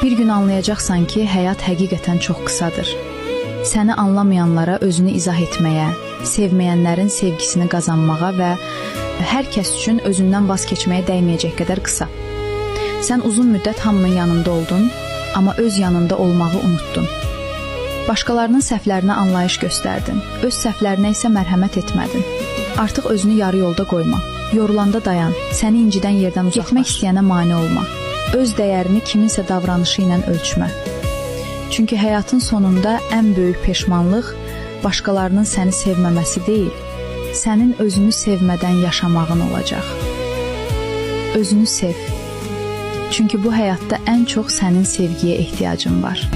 Bir gün anlayacaqsan ki, həyat həqiqətən çox qısadır. Səni anlamayanlara özünü izah etməyə, sevməyənlərin sevgisini qazanmağa və hər kəs üçün özündən vaz keçməyə dəyməyəcək qədər qısa. Sən uzun müddət hamının yanında oldun, amma öz yanında olmağı unuttun. Başqalarının səhvlərinə anlayış göstərdin, öz səhvlərinə isə mərhəmət etmədin. Artıq özünü yarı yolda qoyma, yorulanda dayan, səni incidən yerdən uzaqlaş. Getmək istəyənə mane olma, öz dəyərini kiminsə davranışı ilə ölçmə. Çünki həyatın sonunda ən böyük peşmanlıq başqalarının səni sevməməsi deyil, sənin özünü sevmədən yaşamağın olacaq. Özünü sev. Çünki bu həyatda ən çox sənin sevgiyə ehtiyacın var.